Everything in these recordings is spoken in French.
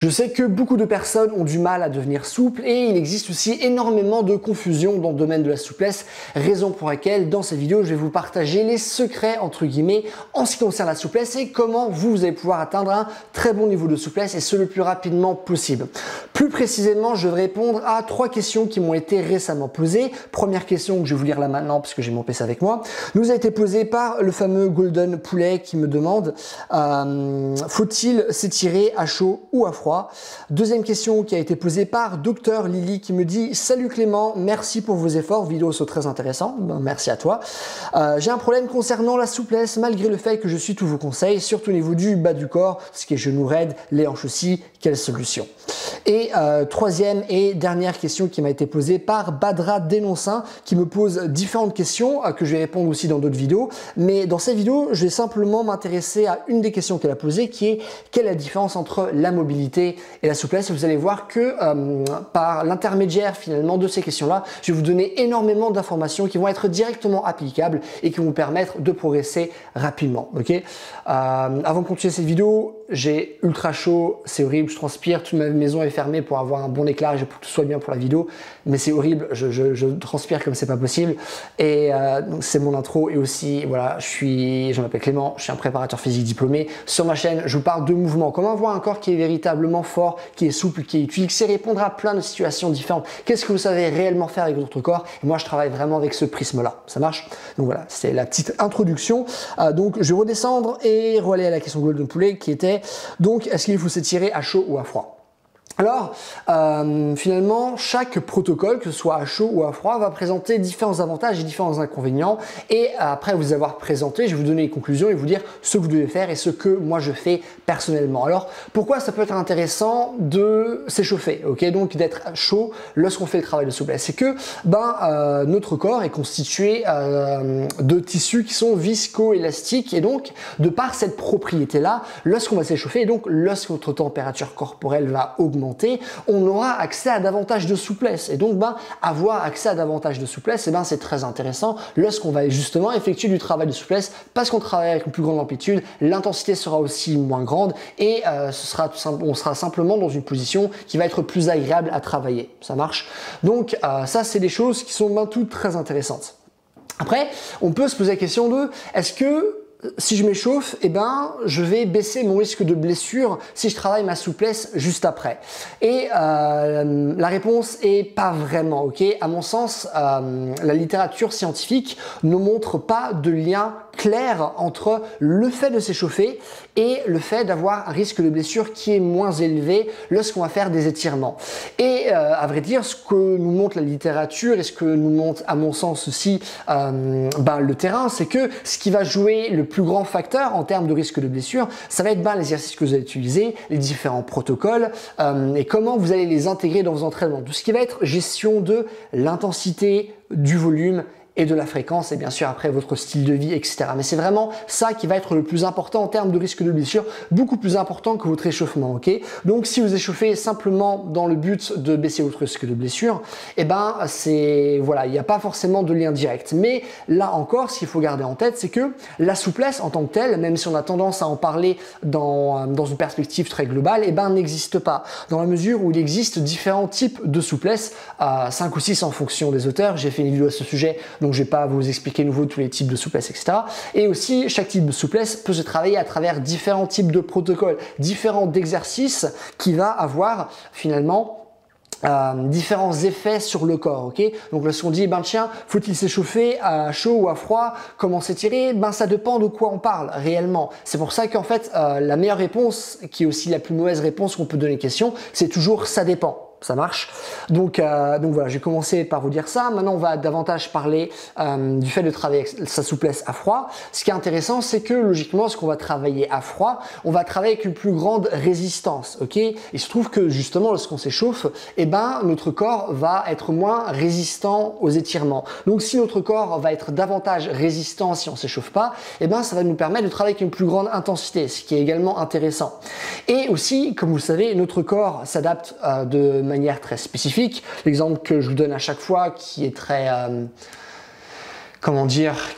Je sais que beaucoup de personnes ont du mal à devenir souples et il existe aussi énormément de confusion dans le domaine de la souplesse, raison pour laquelle dans cette vidéo je vais vous partager les secrets entre guillemets en ce qui concerne la souplesse et comment vous allez pouvoir atteindre un très bon niveau de souplesse et ce le plus rapidement possible. Plus précisément, je vais répondre à 3 questions qui m'ont été récemment posées. Première question que je vais vous lire là maintenant parce que j'ai mon PC avec moi, nous a été posée par le fameux Golden Poulet qui me demande faut-il s'étirer à chaud ou à froid? Deuxième question qui a été posée par Dr Lily qui me dit « Salut Clément, merci pour vos efforts, vidéos sont très intéressants. » Merci à toi. J'ai un problème concernant la souplesse malgré le fait que je suis tous vos conseils, surtout au niveau du bas du corps, ce qui est genoux raides, les hanches aussi. Quelle solution? Et troisième et dernière question qui m'a été posée par Badra Dénoncin qui me pose différentes questions que je vais répondre aussi dans d'autres vidéos. Mais dans cette vidéo, je vais simplement m'intéresser à une des questions qu'elle a posées qui est quelle est la différence entre la mobilité et la souplesse. Et vous allez voir que par l'intermédiaire finalement de ces questions-là, je vais vous donner énormément d'informations qui vont être directement applicables et qui vont vous permettre de progresser rapidement. Okay, avant de continuer cette vidéo, j'ai ultra chaud, c'est horrible, je transpire, toute ma maison est fermée pour avoir un bon éclairage et pour que tout soit bien pour la vidéo, mais c'est horrible, je transpire comme c'est pas possible. Et c'est mon intro et aussi voilà, je m'appelle Clément, je suis un préparateur physique diplômé. Sur ma chaîne, je vous parle de mouvements, comment avoir un corps qui est véritablement fort, qui est souple, qui est utile, qui sait répondre à plein de situations différentes. Qu'est-ce que vous savez réellement faire avec votre corps? Et moi, je travaille vraiment avec ce prisme-là. Ça marche? Donc voilà, c'est la petite introduction. Donc je vais redescendre et relayer à la question Golden Poulet qui était donc est-ce qu'il faut s'étirer à chaud ou à froid? Alors, finalement, chaque protocole, que ce soit à chaud ou à froid, va présenter différents avantages et différents inconvénients. Et après vous avoir présenté, je vais vous donner les conclusions et vous dire ce que vous devez faire et ce que moi je fais personnellement. Alors, pourquoi ça peut être intéressant de s'échauffer, ok? Donc d'être chaud lorsqu'on fait le travail de souplesse. C'est que notre corps est constitué de tissus qui sont viscoélastiques et donc, de par cette propriété-là, lorsqu'on va s'échauffer et donc lorsque votre température corporelle va augmenter, on aura accès à davantage de souplesse. Et donc, avoir accès à davantage de souplesse, c'est très intéressant lorsqu'on va justement effectuer du travail de souplesse parce qu'on travaille avec une plus grande amplitude, l'intensité sera aussi moins grande et on sera simplement dans une position qui va être plus agréable à travailler. Ça marche? Donc, ça, c'est des choses qui sont toutes très intéressantes. Après, on peut se poser la question de est-ce que si je m'échauffe, je vais baisser mon risque de blessure si je travaille ma souplesse juste après. Et la réponse est pas vraiment, ok? À mon sens, la littérature scientifique ne montre pas de lien clair entre le fait de s'échauffer et le fait d'avoir un risque de blessure qui est moins élevé lorsqu'on va faire des étirements. Et à vrai dire, ce que nous montre la littérature et ce que nous montre à mon sens aussi le terrain, c'est que ce qui va jouer le plus grand facteur en termes de risque de blessure, ça va être les exercices que vous allez utiliser, les différents protocoles et comment vous allez les intégrer dans vos entraînements. Tout ce qui va être gestion de l'intensité, du volume et de la fréquence et bien sûr après votre style de vie, etc. Mais c'est vraiment ça qui va être le plus important en termes de risque de blessure, beaucoup plus important que votre échauffement, ok? Donc si vous échauffez simplement dans le but de baisser votre risque de blessure, il n'y a pas forcément de lien direct. Mais là encore, ce qu'il faut garder en tête, c'est que la souplesse en tant que telle, même si on a tendance à en parler dans une perspective très globale, n'existe pas. Dans la mesure où il existe différents types de souplesse, 5 ou 6 en fonction des auteurs. J'ai fait une vidéo à ce sujet, donc je ne vais pas vous expliquer nouveau tous les types de souplesse, etc. Et aussi, chaque type de souplesse peut se travailler à travers différents types de protocoles, différents exercices qui va avoir finalement différents effets sur le corps, ok? Donc lorsqu'on dit, tiens, faut-il s'échauffer à chaud ou à froid? Comment s'étirer? Ça dépend de quoi on parle réellement. C'est pour ça qu'en fait, la meilleure réponse, qui est aussi la plus mauvaise réponse qu'on peut donner aux questions, c'est toujours ça dépend. Ça marche. Donc voilà, j'ai commencé par vous dire ça. Maintenant, on va davantage parler du fait de travailler avec sa souplesse à froid. Ce qui est intéressant, c'est que logiquement, ce qu'on va travailler à froid, on va travailler avec une plus grande résistance. Ok? Il se trouve que justement, lorsqu'on s'échauffe, notre corps va être moins résistant aux étirements. Donc, si notre corps va être davantage résistant si on s'échauffe pas, ça va nous permettre de travailler avec une plus grande intensité, ce qui est également intéressant. Et aussi, comme vous le savez, notre corps s'adapte de manière très spécifique. L'exemple que je vous donne à chaque fois qui est très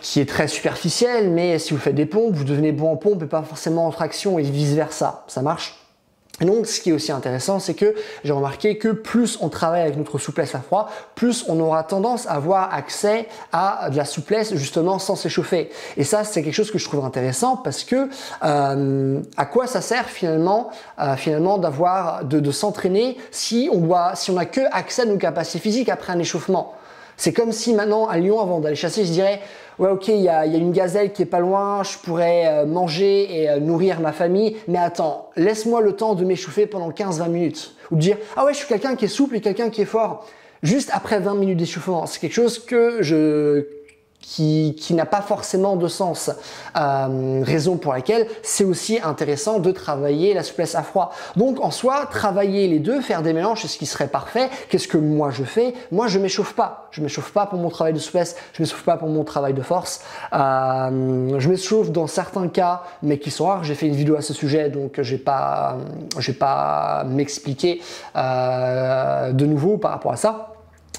qui est très superficiel, mais si vous faites des pompes, vous devenez bon en pompe et pas forcément en traction et vice versa. Ça marche? Et donc, ce qui est aussi intéressant, c'est que j'ai remarqué que plus on travaille avec notre souplesse à froid, plus on aura tendance à avoir accès à de la souplesse justement sans s'échauffer. Et ça, c'est quelque chose que je trouve intéressant parce que à quoi ça sert finalement, de s'entraîner si on n'a que accès à nos capacités physiques après un échauffement. C'est comme si maintenant, à Lyon, avant d'aller chasser, je dirais ouais, ok, il y a une gazelle qui est pas loin, je pourrais manger et nourrir ma famille, mais attends, laisse-moi le temps de m'échauffer pendant 15-20 minutes. Ou de dire, ah ouais, je suis quelqu'un qui est souple et quelqu'un qui est fort. Juste après 20 minutes d'échauffement, c'est quelque chose qui n'a pas forcément de sens. Raison pour laquelle c'est aussi intéressant de travailler la souplesse à froid. Donc en soi, travailler les deux, faire des mélanges, c'est ce qui serait parfait. Qu'est-ce que moi je fais? Moi je m'échauffe pas. Je m'échauffe pas pour mon travail de souplesse, je m'échauffe pas pour mon travail de force. Je m'échauffe dans certains cas, mais qui sont rares. J'ai fait une vidéo à ce sujet, donc je vais pas m'expliquer de nouveau par rapport à ça.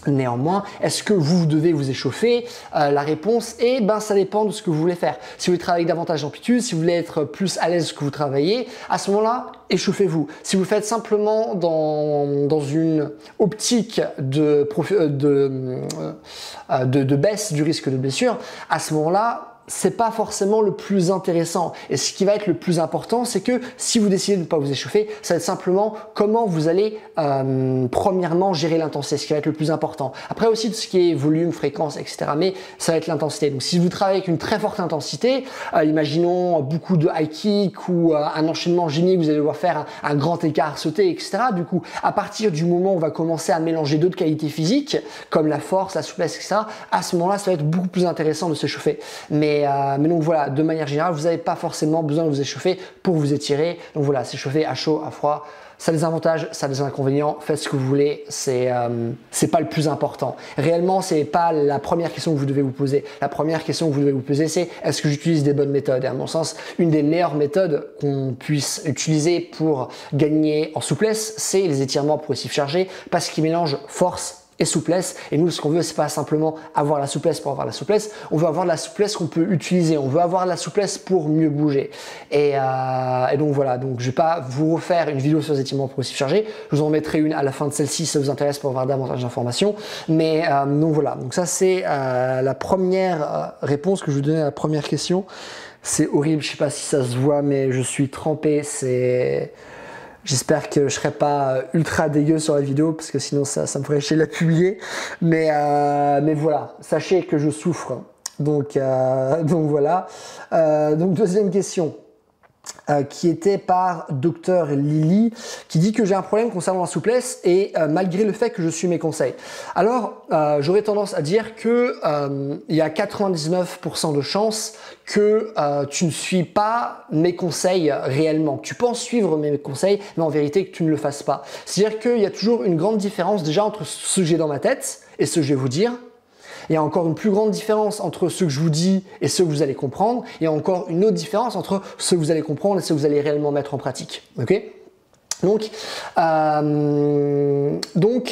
Néanmoins, est-ce que vous devez vous échauffer? La réponse est, ça dépend de ce que vous voulez faire. Si vous voulez travailler davantage d'amplitude, si vous voulez être plus à l'aise que vous travaillez, à ce moment-là, échauffez-vous. Si vous le faites simplement dans une optique de baisse du risque de blessure, à ce moment-là, c'est pas forcément le plus intéressant. Et ce qui va être le plus important, c'est que si vous décidez de ne pas vous échauffer, ça va être simplement comment vous allez premièrement gérer l'intensité, ce qui va être le plus important. Après aussi tout ce qui est volume, fréquence, etc. Mais ça va être l'intensité. Donc si vous travaillez avec une très forte intensité, imaginons beaucoup de high kick ou un enchaînement génie, vous allez devoir faire un grand écart sauté, etc. Du coup, à partir du moment où on va commencer à mélanger d'autres qualités physiques, comme la force, la souplesse, etc., à ce moment-là, ça va être beaucoup plus intéressant de s'échauffer. Mais donc voilà, de manière générale, vous n'avez pas forcément besoin de vous échauffer pour vous étirer. Donc voilà, s'échauffer à chaud, à froid, ça a des avantages, ça a des inconvénients. Faites ce que vous voulez, c'est pas le plus important. Réellement, c'est pas la première question que vous devez vous poser. La première question que vous devez vous poser, c'est est-ce que j'utilise des bonnes méthodes? Et à mon sens, une des meilleures méthodes qu'on puisse utiliser pour gagner en souplesse, c'est les étirements progressifs chargés parce qu'ils mélangent force et souplesse. Et nous, ce qu'on veut, c'est pas simplement avoir la souplesse pour avoir la souplesse. On veut avoir la souplesse qu'on peut utiliser. On veut avoir la souplesse pour mieux bouger. Et donc voilà. Donc je vais pas vous refaire une vidéo sur les étirements progressifs chargés. Je vous en mettrai une à la fin de celle-ci si ça vous intéresse pour avoir davantage d'informations. Mais donc voilà. Donc ça c'est la première réponse que je vous donnais à la première question. C'est horrible. Je sais pas si ça se voit, mais je suis trempé. J'espère que je serai pas ultra dégueu sur la vidéo parce que sinon ça me ferait chier de la publier. Mais voilà, sachez que je souffre. Donc voilà. Donc deuxième question. Qui était par Dr Lily, qui dit que j'ai un problème concernant la souplesse et malgré le fait que je suis mes conseils. Alors, j'aurais tendance à dire que il y a 99% de chances que tu ne suis pas mes conseils réellement. Tu penses suivre mes conseils, mais en vérité que tu ne le fasses pas. C'est-à-dire qu'il y a toujours une grande différence déjà entre ce que j'ai dans ma tête et ce que je vais vous dire. Il y a encore une plus grande différence entre ce que je vous dis et ce que vous allez comprendre. Il y a encore une autre différence entre ce que vous allez comprendre et ce que vous allez réellement mettre en pratique. Ok ? Donc,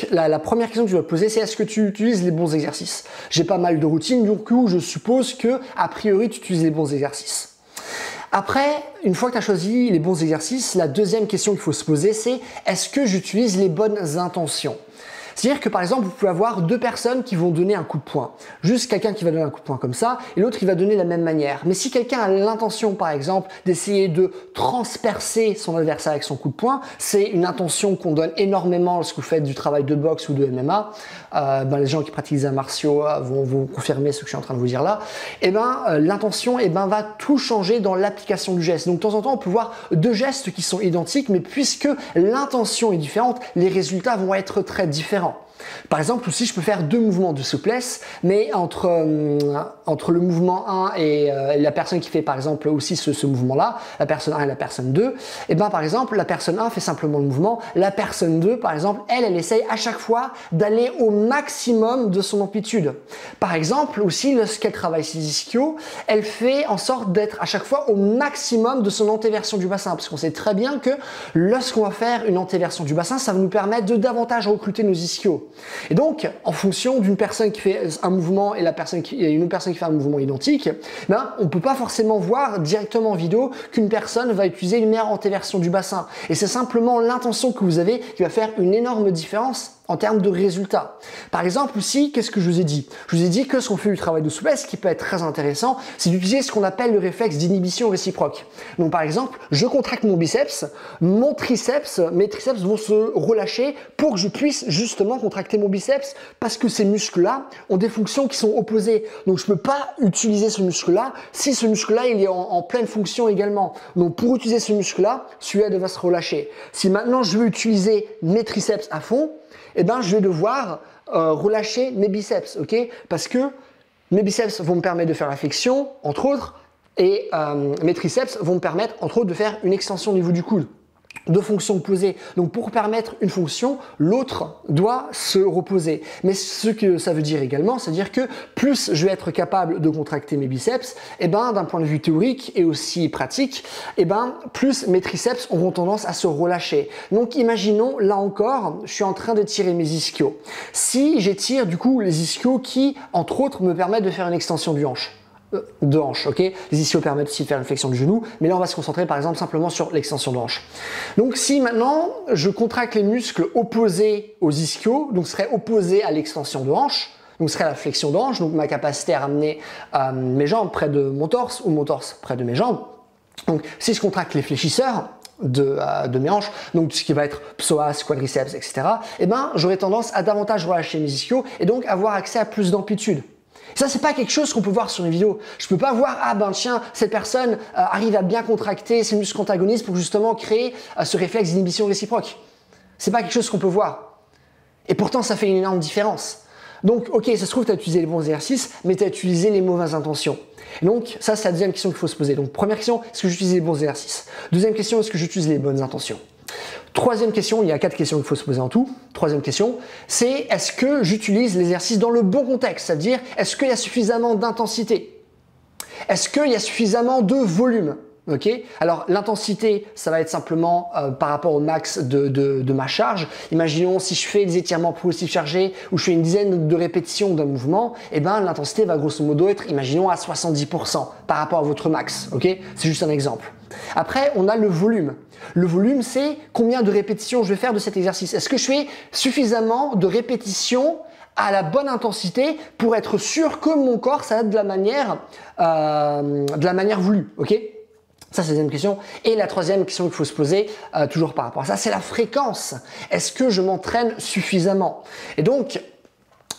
la première question que je vais te poser, c'est est-ce que tu utilises les bons exercices? J'ai pas mal de routines, du coup, je suppose que, a priori, tu utilises les bons exercices. Après, une fois que tu as choisi les bons exercices, la deuxième question qu'il faut se poser, c'est est-ce que j'utilise les bonnes intentions? C'est-à-dire que par exemple, vous pouvez avoir deux personnes qui vont donner un coup de poing. Juste quelqu'un qui va donner un coup de poing comme ça et l'autre qui va donner de la même manière. Mais si quelqu'un a l'intention par exemple d'essayer de transpercer son adversaire avec son coup de poing, c'est une intention qu'on donne énormément lorsque vous faites du travail de boxe ou de MMA. Les gens qui pratiquent les arts martiaux vont vous confirmer ce que je suis en train de vous dire là. L'intention va tout changer dans l'application du geste. Donc de temps en temps, on peut voir deux gestes qui sont identiques, mais puisque l'intention est différente, les résultats vont être très différents. Par exemple, aussi, je peux faire deux mouvements de souplesse, mais entre le mouvement 1 et la personne qui fait par exemple aussi ce mouvement-là, la personne 1 et la personne 2, par exemple, la personne 1 fait simplement le mouvement, la personne 2, par exemple, elle essaye à chaque fois d'aller au maximum de son amplitude. Par exemple, aussi, lorsqu'elle travaille ses ischios, elle fait en sorte d'être à chaque fois au maximum de son antéversion du bassin, parce qu'on sait très bien que lorsqu'on va faire une antéversion du bassin, ça va nous permettre de davantage recruter nos ischios. Et donc, en fonction d'une personne qui fait un mouvement et une autre personne qui fait un mouvement identique, ben, on ne peut pas forcément voir directement en vidéo qu'une personne va utiliser une meilleure antéversion du bassin. Et c'est simplement l'intention que vous avez qui va faire une énorme différence en termes de résultats. Par exemple, aussi, qu'est-ce que je vous ai dit? Je vous ai dit que si on fait du travail de souplesse, ce qui peut être très intéressant, c'est d'utiliser ce qu'on appelle le réflexe d'inhibition réciproque. Donc, par exemple, je contracte mon biceps, mes triceps vont se relâcher pour que je puisse justement contracter mon biceps parce que ces muscles-là ont des fonctions qui sont opposées. Donc, je ne peux pas utiliser ce muscle-là si ce muscle-là, il est en pleine fonction également. Donc, pour utiliser ce muscle-là, celui-là devra se relâcher. Si maintenant, je veux utiliser mes triceps à fond, eh ben, je vais devoir relâcher mes biceps, ok? Parce que mes biceps vont me permettre de faire la flexion, entre autres, et mes triceps vont me permettre, entre autres, de faire une extension au niveau du coude. Deux fonctions opposées. Donc pour permettre une fonction, l'autre doit se reposer. Mais ce que ça veut dire également, c'est-à-dire que plus je vais être capable de contracter mes biceps, et ben d'un point de vue théorique et aussi pratique, et ben plus mes triceps auront tendance à se relâcher. Donc imaginons, là encore, je suis en train de tirer mes ischios. Si j'étire du coup les ischios qui, entre autres, me permettent de faire une extension du hanche. De hanche, ok? Les ischios permettent aussi de faire une flexion du genou, mais là on va se concentrer par exemple simplement sur l'extension de hanche. Donc si maintenant je contracte les muscles opposés aux ischios, donc serait opposé à l'extension de hanche, donc ce serait la flexion de hanche, donc ma capacité à ramener mes jambes près de mon torse ou mon torse près de mes jambes. Donc si je contracte les fléchisseurs de mes hanches, donc tout ce qui va être psoas, quadriceps, etc., eh ben j'aurai tendance à davantage relâcher mes ischios et donc avoir accès à plus d'amplitude. Ça, c'est pas quelque chose qu'on peut voir sur une vidéo. Je peux pas voir, ah ben tiens, cette personne arrive à bien contracter ses muscles antagonistes pour justement créer ce réflexe d'inhibition réciproque. C'est pas quelque chose qu'on peut voir. Et pourtant, ça fait une énorme différence. Donc, ok, ça se trouve, tu as utilisé les bons exercices, mais tu as utilisé les mauvaises intentions. Et donc, ça, c'est la deuxième question qu'il faut se poser. Donc, première question, est-ce que j'utilise les bons exercices? Deuxième question, est-ce que j'utilise les bonnes intentions? Troisième question, il y a 4 questions qu'il faut se poser en tout. Troisième question, c'est est-ce que j'utilise l'exercice dans le bon contexte? C'est-à-dire, est-ce qu'il y a suffisamment d'intensité? Est-ce qu'il y a suffisamment de volume? Ok. Alors l'intensité, ça va être simplement par rapport au max de ma charge. Imaginons si je fais des étirements progressifs chargés ou je fais une dizaine de répétitions d'un mouvement, et ben l'intensité va grosso modo être, imaginons, à 70% par rapport à votre max. Ok. C'est juste un exemple. Après, on a le volume. Le volume, c'est combien de répétitions je vais faire de cet exercice. Est-ce que je fais suffisamment de répétitions à la bonne intensité pour être sûr que mon corps s'adapte de la manière voulue, ok? Ça, c'est la deuxième question. Et la troisième question qu'il faut se poser, toujours par rapport à ça, c'est la fréquence. Est-ce que je m'entraîne suffisamment? Et donc,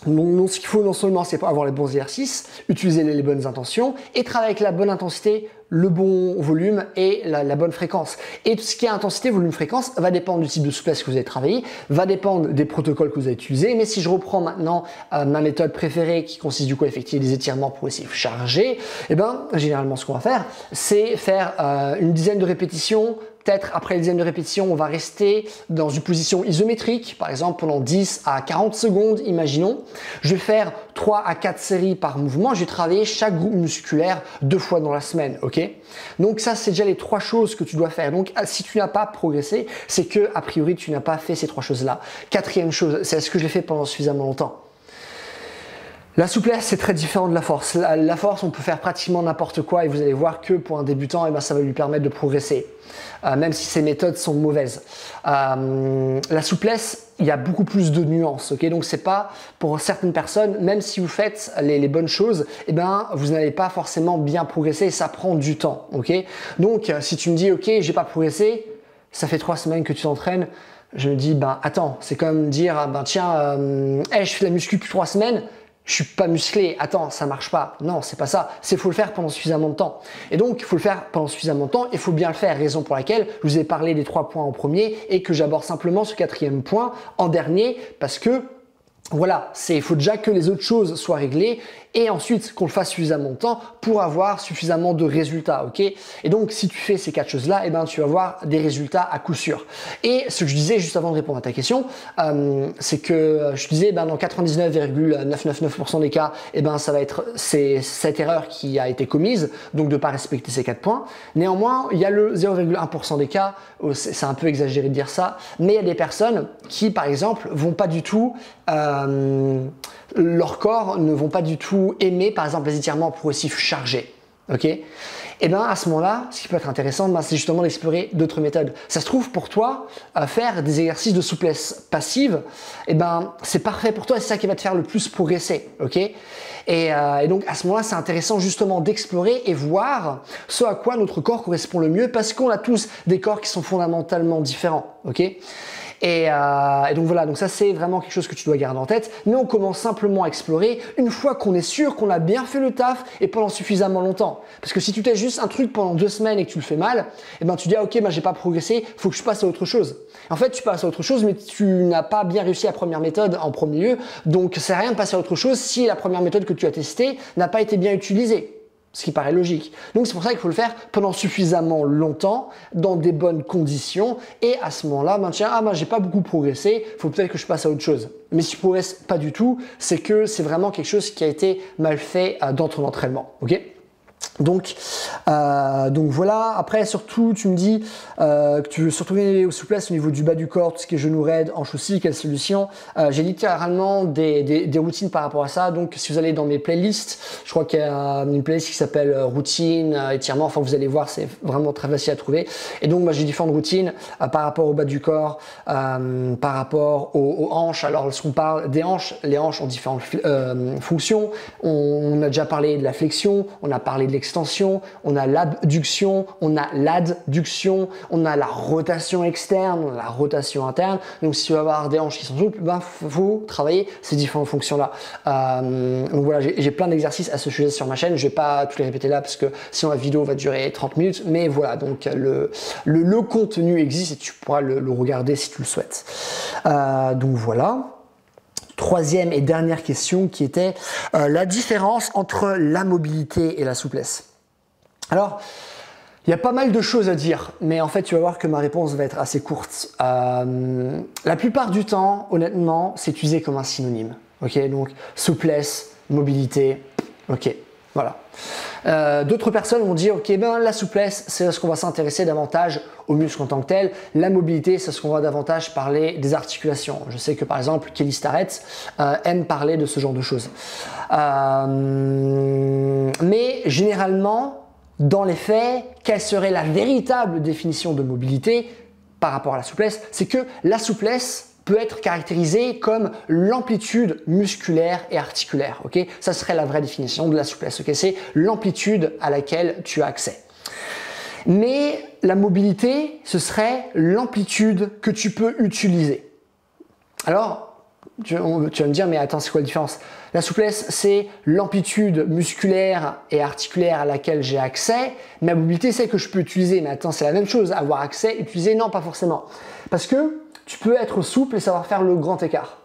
ce qu'il faut non seulement, c'est avoir les bons exercices, utiliser les bonnes intentions et travailler avec la bonne intensité, le bon volume et la bonne fréquence. Et tout ce qui est intensité, volume, fréquence va dépendre du type de souplesse que vous avez travaillé, va dépendre des protocoles que vous avez utilisés. Mais si je reprends maintenant ma méthode préférée qui consiste du coup à effectuer des étirements progressifs chargés, eh ben généralement ce qu'on va faire, c'est faire une dizaine de répétitions. Peut-être après les dizaines de répétitions, on va rester dans une position isométrique, par exemple pendant 10 à 40 secondes, imaginons. Je vais faire 3 à 4 séries par mouvement. Je vais travailler chaque groupe musculaire 2 fois dans la semaine, ok? Donc ça, c'est déjà les 3 choses que tu dois faire. Donc si tu n'as pas progressé, c'est que a priori, tu n'as pas fait ces 3 choses-là. Quatrième chose, c'est est-ce que je l'ai fait pendant suffisamment longtemps? La souplesse, c'est très différent de la force. La force, on peut faire pratiquement n'importe quoi et vous allez voir que pour un débutant, eh ben, ça va lui permettre de progresser, même si ces méthodes sont mauvaises. La souplesse, il y a beaucoup plus de nuances. Okay, donc, c'est pas pour certaines personnes, même si vous faites les bonnes choses, eh ben, vous n'allez pas forcément bien progresser et ça prend du temps. Okay, donc, si tu me dis, ok, j'ai pas progressé, ça fait 3 semaines que tu t'entraînes, je me dis, ben attends, c'est comme dire, ben tiens, hey, je fais la muscu depuis 3 semaines. Je suis pas musclé, attends, ça marche pas. Non, c'est pas ça. C'est faut le faire pendant suffisamment de temps. Et donc, il faut le faire pendant suffisamment de temps. Il faut bien le faire. Raison pour laquelle je vous ai parlé des 3 points en premier et que j'aborde simplement ce 4e point en dernier parce que Voilà, il faut déjà que les autres choses soient réglées et ensuite qu'on le fasse suffisamment de temps pour avoir suffisamment de résultats, ok? Et donc, si tu fais ces 4 choses-là, eh ben, tu vas avoir des résultats à coup sûr. Et ce que je disais juste avant de répondre à ta question, c'est que je disais, ben, dans 99,999% des cas, eh ben, ça va être cette erreur qui a été commise, donc de ne pas respecter ces 4 points. Néanmoins, il y a le 0,1% des cas, c'est un peu exagéré de dire ça, mais il y a des personnes qui, par exemple, vont pas du tout leur corps ne vont pas du tout aimer, par exemple, les étirements progressifs chargés. Ok? Et bien à ce moment-là, ce qui peut être intéressant, c'est justement d'explorer d'autres méthodes. Ça se trouve pour toi, faire des exercices de souplesse passive, et ben c'est parfait pour toi, c'est ça qui va te faire le plus progresser. Ok? Et donc à ce moment-là, c'est intéressant justement d'explorer et voir ce à quoi notre corps correspond le mieux, parce qu'on a tous des corps qui sont fondamentalement différents. Ok? Et donc voilà, donc ça c'est vraiment quelque chose que tu dois garder en tête, mais on commence simplement à explorer une fois qu'on est sûr qu'on a bien fait le taf et pendant suffisamment longtemps. Parce que si tu testes juste un truc pendant 2 semaines et que tu le fais mal, eh ben tu dis ah ok, j'ai pas progressé, faut que je passe à autre chose. En fait, tu passes à autre chose, mais tu n'as pas bien réussi la première méthode en premier lieu, donc ça sert à rien de passer à autre chose si la première méthode que tu as testée n'a pas été bien utilisée. Ce qui paraît logique. Donc c'est pour ça qu'il faut le faire pendant suffisamment longtemps, dans des bonnes conditions, et à ce moment-là, j'ai pas beaucoup progressé, il faut peut-être que je passe à autre chose. Mais si tu progresses pas du tout, c'est que c'est vraiment quelque chose qui a été mal fait dans ton entraînement. Ok? Donc voilà, après surtout tu me dis que tu veux surtout gagner aux souplesses au niveau du bas du corps, tout ce qui est genoux raides, hanches aussi, quelle solution? J'ai littéralement des routines par rapport à ça, donc si vous allez dans mes playlists, je crois qu'il y a une playlist qui s'appelle routine, étirement, enfin vous allez voir, c'est vraiment très facile à trouver. Et donc j'ai différentes routines par rapport au bas du corps, par rapport aux hanches. Alors lorsqu'on parle des hanches, les hanches ont différentes fonctions. On a déjà parlé de la flexion, on a parlé de l'extension, on a l'abduction, on a l'adduction, on a la rotation externe, on a la rotation interne. Donc si tu veux avoir des hanches qui sont souples, faut travailler ces différentes fonctions-là. Donc voilà, j'ai plein d'exercices à ce sujet sur ma chaîne. Je vais pas tous les répéter là parce que sinon la vidéo va durer 30 minutes. Mais voilà, donc le contenu existe et tu pourras le regarder si tu le souhaites. Donc voilà. Troisième et dernière question qui était la différence entre la mobilité et la souplesse. Alors, il y a pas mal de choses à dire, mais en fait, tu vas voir que ma réponse va être assez courte. La plupart du temps, honnêtement, c'est utilisé comme un synonyme. Ok, donc souplesse, mobilité, ok, voilà. D'autres personnes vont dire ok, la souplesse, c'est ce qu'on va s'intéresser davantage aux muscles en tant que tel. La mobilité, c'est ce qu'on va davantage parler des articulations. Je sais que par exemple Kelly Starrett aime parler de ce genre de choses. Mais généralement, dans les faits, quelle serait la véritable définition de mobilité par rapport à la souplesse? C'est que la souplesse peut être caractérisée comme l'amplitude musculaire et articulaire. Okay, ça serait la vraie définition de la souplesse. Okay, c'est l'amplitude à laquelle tu as accès. Mais la mobilité, ce serait l'amplitude que tu peux utiliser. Alors, tu vas me dire, mais attends, c'est quoi la différence? La souplesse, c'est l'amplitude musculaire et articulaire à laquelle j'ai accès. Ma mobilité, c'est que je peux utiliser. Mais attends, c'est la même chose. Avoir accès, utiliser, non, pas forcément. Parce que tu peux être souple et savoir faire le grand écart.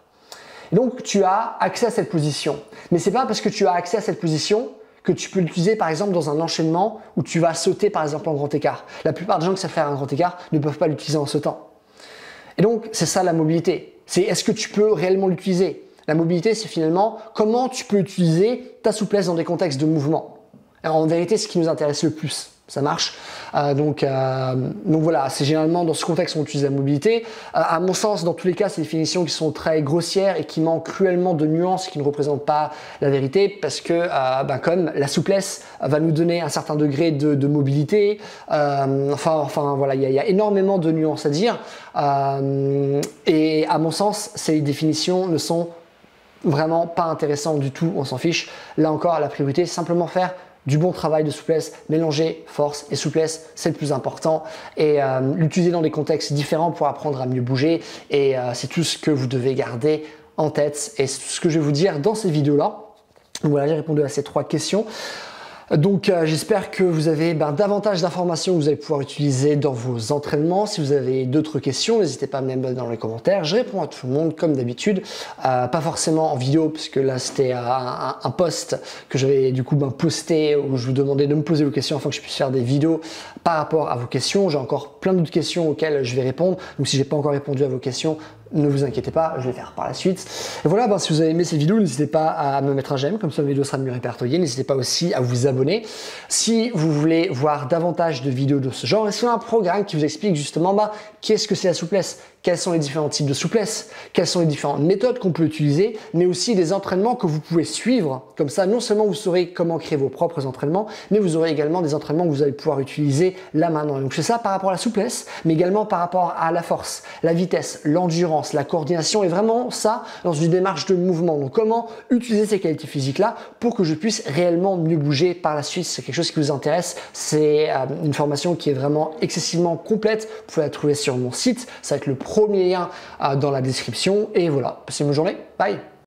Et donc, tu as accès à cette position. Mais c'est pas parce que tu as accès à cette position que tu peux l'utiliser par exemple dans un enchaînement où tu vas sauter par exemple en grand écart. La plupart des gens qui savent faire un grand écart ne peuvent pas l'utiliser en sautant. Et donc, c'est ça la mobilité. C'est est-ce que tu peux réellement l'utiliser? La mobilité, c'est finalement comment tu peux utiliser ta souplesse dans des contextes de mouvement. Alors, en vérité, c'est ce qui nous intéresse le plus. Ça marche. Donc voilà, c'est généralement dans ce contexte qu'on utilise la mobilité. À mon sens, dans tous les cas, c'est des définitions qui sont très grossières et qui manquent cruellement de nuances, qui ne représentent pas la vérité, parce que comme la souplesse va nous donner un certain degré de mobilité, enfin voilà, il y a énormément de nuances à dire. Et à mon sens, ces définitions ne sont vraiment pas intéressantes du tout, on s'en fiche. Là encore, la priorité, c'est simplement faire du bon travail de souplesse, mélanger force et souplesse, c'est le plus important, et l'utiliser dans des contextes différents pour apprendre à mieux bouger, et c'est tout ce que vous devez garder en tête, et c'est tout ce que je vais vous dire dans cette vidéo-là. Donc voilà, j'ai répondu à ces 3 questions. Donc j'espère que vous avez davantage d'informations que vous allez pouvoir utiliser dans vos entraînements. Si vous avez d'autres questions, n'hésitez pas à me mettre dans les commentaires. Je réponds à tout le monde comme d'habitude, pas forcément en vidéo puisque là c'était un post que j'avais du coup posté où je vous demandais de me poser vos questions afin que je puisse faire des vidéos par rapport à vos questions. J'ai encore plein d'autres questions auxquelles je vais répondre. Donc si j'ai pas encore répondu à vos questions, ne vous inquiétez pas, je vais faire par la suite. Et voilà, si vous avez aimé cette vidéo, n'hésitez pas à me mettre un j'aime, comme ça la vidéo sera mieux répertoriée. N'hésitez pas aussi à vous abonner. Si vous voulez voir davantage de vidéos de ce genre, est-ce qu'il y a un programme qui vous explique justement qu'est-ce que c'est la souplesse, quels sont les différents types de souplesse, quelles sont les différentes méthodes qu'on peut utiliser, mais aussi des entraînements que vous pouvez suivre. Comme ça, non seulement vous saurez comment créer vos propres entraînements, mais vous aurez également des entraînements que vous allez pouvoir utiliser là maintenant. Donc c'est ça par rapport à la souplesse, mais également par rapport à la force, la vitesse, l'endurance, la coordination, et vraiment ça dans une démarche de mouvement. Donc comment utiliser ces qualités physiques-là pour que je puisse réellement mieux bouger par la suite. C'est quelque chose qui vous intéresse, c'est une formation qui est vraiment excessivement complète. Vous pouvez la trouver sur mon site, ça va être le premier lien dans la description. Et voilà, passez une bonne journée, bye!